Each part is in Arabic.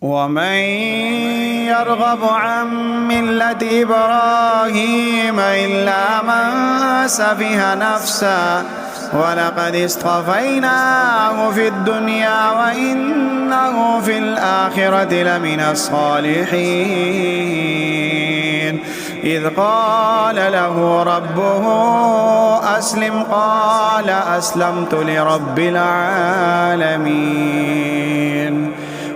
ومن يرغب عن ملة إبراهيم إلا من سفه نفسه ولقد اصطفيناه في الدنيا وإنه في الآخرة لمن الصالحين إذ قال له ربه أسلم قال أسلمت لرب العالمين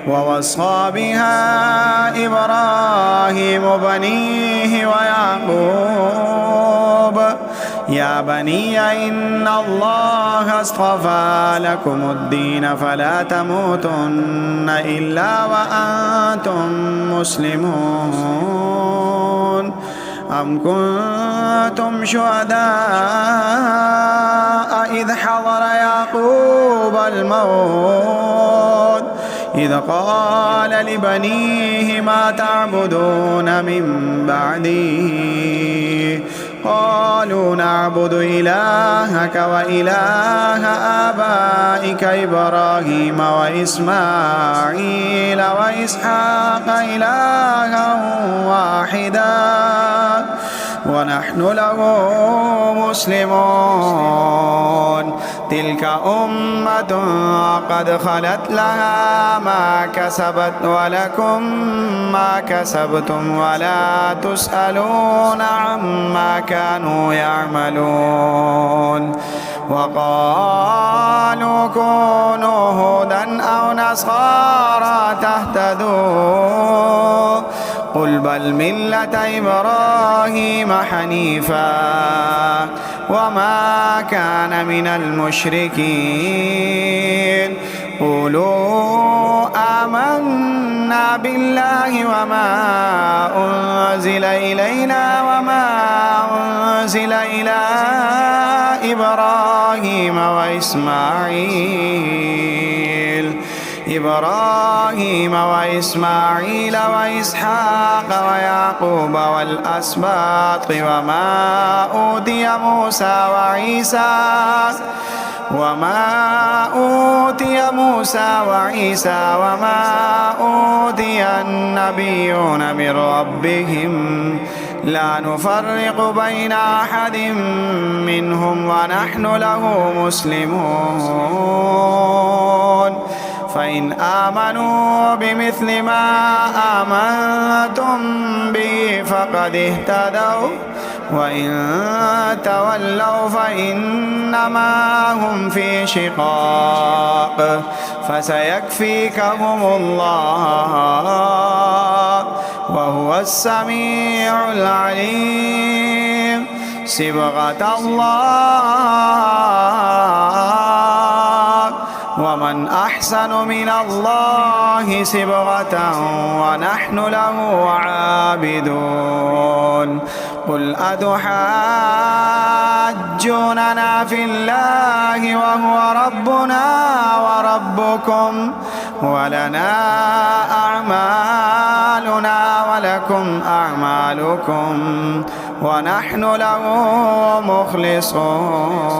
ووصى بها إبراهيم بنيه ويعقوب يا بني إن الله اصطفى لكم الدين فلا تموتن إلا وأنتم مسلمون أم كنتم شهداء إذ حضر يعقوب الموت إذ قال لبنيه ما تعبدون من بعدي قالوا نعبد إلهك وإله آبائك إبراهيم وإسماعيل وإسحاق إلها واحدا ونحن له مسلمون تلك أمة قد خلت لها ما كسبت ولكم ما كسبتم ولا تسألون عما كانوا يعملون وقالوا كونوا هودا أو نصارى تهتدوا قل بل ملة إبراهيم حنيفا وما كان من المشركين قولوا آمنا بالله وما أنزل إلينا وما أنزل إلى إبراهيم وإسماعيل وإسحاق ويعقوب والأسباط وما أوتي موسى وعيسى وما أوتي النبيون من ربهم لا نفرق بين أحد منهم ونحن له مسلمون فإن آمنوا بمثل ما آمنتم به فقد اهتدوا وإن تولوا فإنما هم في شقاق فسيكفيكهم الله وهو السميع العليم صبغة الله ومن أحسن من الله صبغة ونحن له عابدون قل أتحاجوننا في الله وهو ربنا وربكم ولنا أعمالنا ولكم أعمالكم ونحن له مخلصون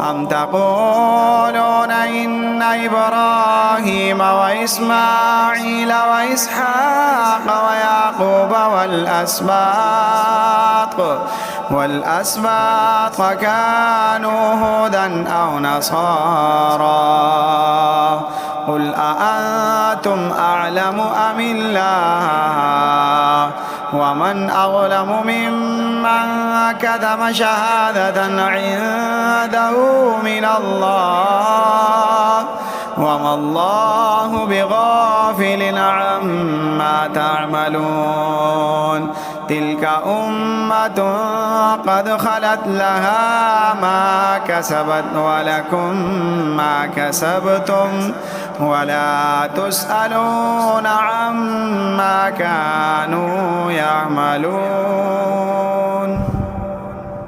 أم تقولون إن إبراهيم وإسماعيل وإسحاق ويعقوب والأسباط كانوا هودا أو نصارى قل أأنتم أعلم أم الله ومن أظلم ممن كتم شهادة عنده من الله وما الله بغافل عما تعملون تلك أمة قد خلت لها ما كسبت ولكم ما كسبتم ولا تسألون عما كانوا يعملون.